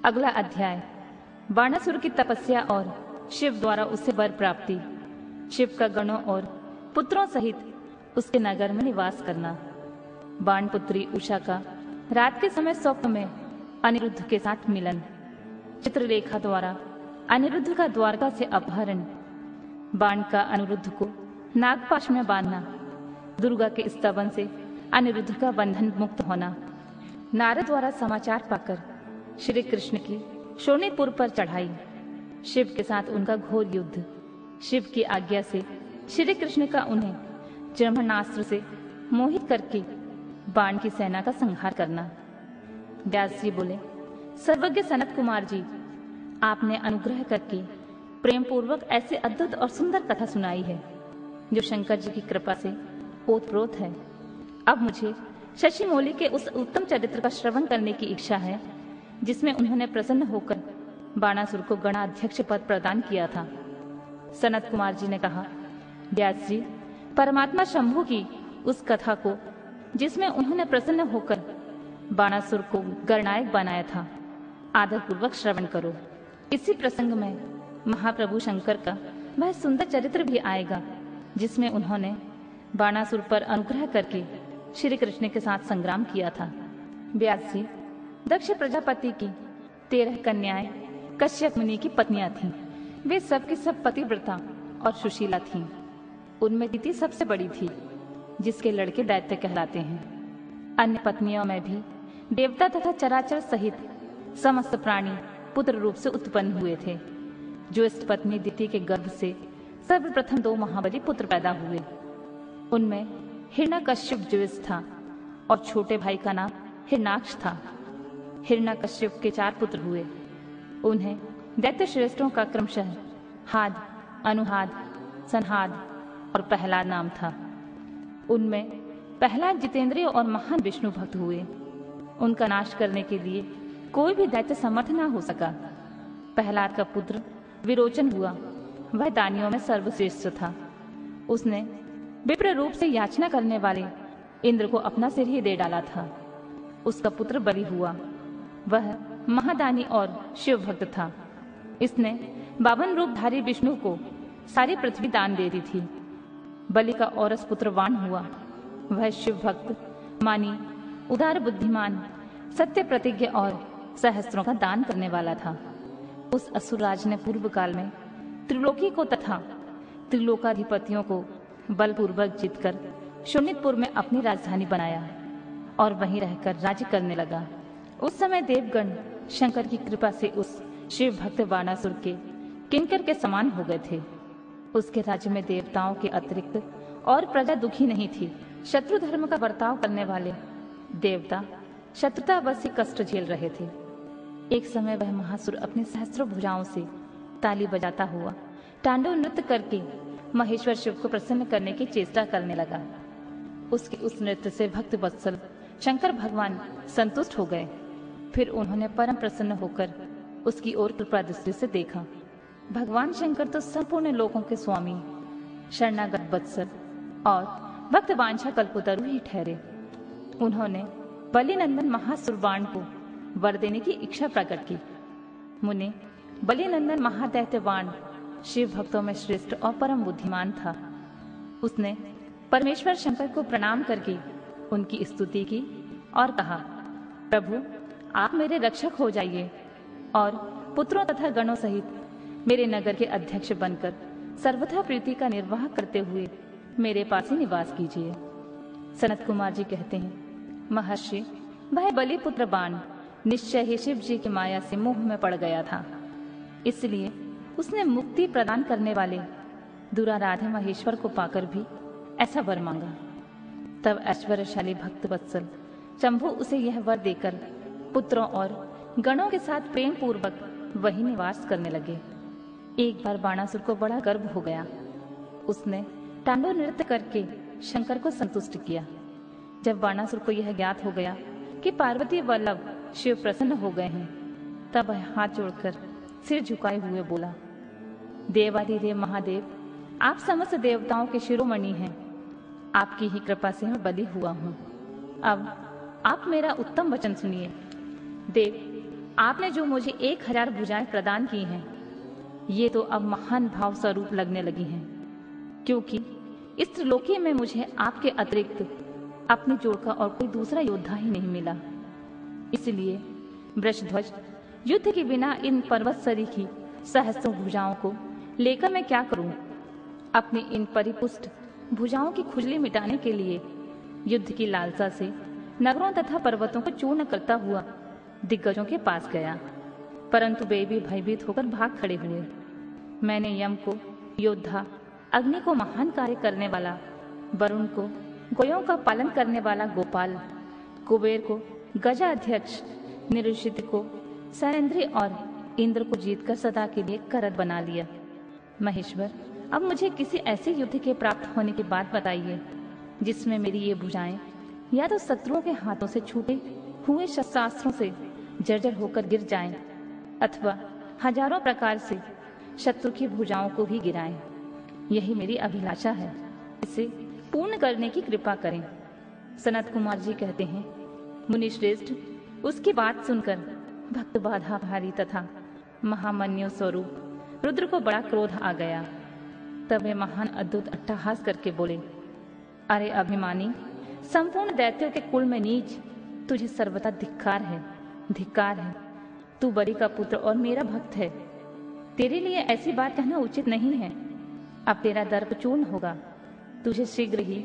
अगला अध्याय, बाणासुर की तपस्या और शिव द्वारा उसे वर प्राप्ति। शिव का गणों और पुत्रों सहित उसके नगर में निवास करना। बाण पुत्री उषा का रात के समय स्वप्न में अनिरुद्ध के साथ मिलन। चित्रलेखा द्वारा अनिरुद्ध का द्वारका से अपहरण। बाण का अनिरुद्ध को नागपाश में बांधना। दुर्गा के स्तवन से अनिरुद्ध का बंधन मुक्त होना। नारद द्वारा समाचार पाकर श्री कृष्ण की शोणितपुर पर चढ़ाई। शिव के साथ उनका घोर युद्ध। शिव की आज्ञा से श्री कृष्ण का उन्हें ब्रह्मास्त्र से मोहित करके बाण की सेना का संहार करना। व्यास जी बोले, सर्वज्ञ सनत कुमार जी, आपने अनुग्रह करके प्रेम पूर्वक ऐसे अद्भुत और सुंदर कथा सुनाई है जो शंकर जी की कृपा से ओतप्रोत है। अब मुझे शशि मौली के उस उत्तम चरित्र का श्रवण करने की इच्छा है जिसमें उन्होंने प्रसन्न होकर बाणासुर को गणाध्यक्ष पद प्रदान किया था। सनत कुमार जी ने कहा, व्यास जी, परमात्मा शंभु की उस कथा को जिसमें उन्होंने प्रसन्न होकर बाणासुर को गणनायक बनाया था, आदर पूर्वक श्रवण करो। इसी प्रसंग में महाप्रभु शंकर का वह सुंदर चरित्र भी आएगा जिसमें उन्होंने बाणासुर पर अनुग्रह करके श्री कृष्ण के साथ संग्राम किया था। व्यास जी, दक्ष प्रजापति की 13 कन्याएं कश्यप मुनि की पत्नियां थीं। वे सब की सब पतिव्रता और सुशीला थीं। उनमें दिति सबसे बड़ी थी, जिसके लड़के दैत्य कहलाते हैं। अन्य पत्नियों में भी देवता तथा चराचर सहित समस्त प्राणी पुत्र रूप से उत्पन्न हुए थे। ज्येष्ठ पत्नी दिति के गर्भ से सर्वप्रथम 2 महाबली पुत्र पैदा हुए। उनमें हिरण्यकश्यप ज्येष्ठ था और छोटे भाई का नाम हिरण्याक्ष था। हिरण्यकश्यप के 4 पुत्र हुए। उन्हें दैत्य श्रेष्ठों का क्रमशः हाद, अनुहाद, संहाद और प्रहलाद नाम था। उनमें प्रहलाद जितेंद्रिय और महान विष्णु भक्त हुए। उनका नाश करने के लिए कोई भी दैत्य समर्थ न हो सका। प्रहलाद का पुत्र विरोचन हुआ। वह दानियों में सर्वश्रेष्ठ था। उसने विप्र रूप से याचना करने वाले इंद्र को अपना सिर ही दे डाला था। उसका पुत्र बलि हुआ। वह महादानी और शिव भक्त था। इसने 52 रूपधारी विष्णु को सारी पृथ्वी दान दे दी थी। बलि का औरस पुत्र वाण हुआ। वह शिव भक्त, मानी, उदार बुद्धिमान, सत्य प्रतिज्ञ और सहस्त्रों का दान करने वाला था। उस असुरराज ने पूर्व काल में त्रिलोकी को तथा त्रिलोकाधिपतियों को बलपूर्वक जीतकर शोणितपुर में अपनी राजधानी बनाया और वहीं रहकर राज्य करने लगा। उस समय देवगण शंकर की कृपा से उस शिव भक्त बाणासुर के किंकर के समान हो गए थे। उसके राज्य में देवताओं के अतिरिक्त और प्रजा दुखी नहीं थी। शत्रु धर्म का बर्ताव करने वाले देवता शत्रुतावश ही कष्ट झेल रहे थे। एक समय वह महासुर अपने सहस्त्रों भुजाओं से ताली बजाता हुआ तांडव नृत्य करके महेश्वर शिव को प्रसन्न करने की चेष्टा करने लगा। उसके उस नृत्य से भक्त वत्सल शंकर भगवान संतुष्ट हो गए। फिर उन्होंने परम प्रसन्न होकर उसकी ओर कृपा दृष्टि से देखा। भगवान शंकर तो संपूर्ण लोकों के स्वामी, शरणागत वत्सल और भक्त वांछा कल्पतरु ही ठहरे। उन्होंने बलिनंदन महासुर बाण को वर देने की इच्छा प्रकट की। मुने, बलिनंदन महादैत्य बाण शिव भक्तों में श्रेष्ठ और परम बुद्धिमान था। उसने परमेश्वर शंकर को प्रणाम करके उनकी स्तुति की और कहा, प्रभु, आप मेरे रक्षक हो जाइए और पुत्रों तथा गणों सहित मेरे नगर के अध्यक्ष बनकर सर्वथा प्रीति का निर्वाह करते हुए मेरे पास ही निवास कीजिए। सनत कुमार जी कहते हैं, महर्षि, वह बलि पुत्र बाण निश्चय ही शिव जी की माया से मोह में पड़ गया था। इसलिए उसने मुक्ति प्रदान करने वाले दुराराध्य महेश्वर को पाकर भी ऐसा वर मांगा। तब ऐश्वर्यशाली भक्त वत्सल शंभु उसे यह वर देकर पुत्रों और गणों के साथ प्रेम पूर्वक वही निवास करने लगे। एक बार बाणासुर को बड़ा गर्व हो गया। उसने तांडव नृत्य करके शंकर को संतुष्ट किया। जब बाणासुर को यह ज्ञात हो गया कि पार्वती वल्लभ शिव प्रसन्न हो गए हैं, तब वह हाथ जोड़कर सिर झुकाए हुए बोला, देवाधिदेव महादेव, आप समस्त देवताओं के शिरोमणि हैं। आपकी ही कृपा से मैं बलि हुआ हूँ। अब आप मेरा उत्तम वचन सुनिए। देव, आपने जो मुझे 1000 भुजाएं प्रदान की हैं, ये तो अब महान भाव स्वरूप लगने लगी हैं, क्योंकि इस त्रिलोकी में मुझे आपके अतिरिक्त अपनी जोड़ का और कोई दूसरा योद्धा ही नहीं मिला। इसलिए वृषध्वज, युद्ध के बिना इन पर्वत सरीखी सहस्रों भुजाओं को लेकर मैं क्या करूं? अपनी इन परिपुष्ट भुजाओं की खुजली मिटाने के लिए युद्ध की लालसा से नगरों तथा पर्वतों को चूर्ण करता हुआ दिग्गजों के पास गया, परंतु वे भी भयभीत होकर भाग खड़े हुए। मैंने यम को योद्धा, अग्नि को महान कार्य करने वाला, वरुण को गोयों का पालन करने वाला गोपाल, कुबेर को गजा अध्यक्ष, निरुषित को सैरेंद्री और इंद्र को जीतकर सदा के लिए करत बना लिया। महेश्वर, अब मुझे किसी ऐसे युद्ध के प्राप्त होने की बात बताइए जिसमें मेरी ये भुजाएं या तो शत्रुओं के हाथों से छूटे हुए शस्त्रास्त्रों से जर्जर होकर गिर जाएं, अथवा हजारों प्रकार से शत्रु की भुजाओं को ही गिराएं। यही मेरी अभिलाषा है, इसे पूर्ण करने की कृपा करें। सनत कुमार जी कहते हैं, मुनि श्रेष्ठ, उसकी बात सुनकर भक्त बाधा भारी तथा महामन्यु स्वरूप रुद्र को बड़ा क्रोध आ गया। तब वे महान अद्भुत अट्टहास करके बोले, अरे अभिमानी, संपूर्ण दैत्यों के कुल में नीच, तुझे सर्वथा धिक्कार है, धिक्कार है। तू बलि का पुत्र और मेरा भक्त है, तेरे लिए ऐसी बात कहना उचित नहीं है। अब तेरा दर्प चूर्ण होगा, तुझे शीघ्र ही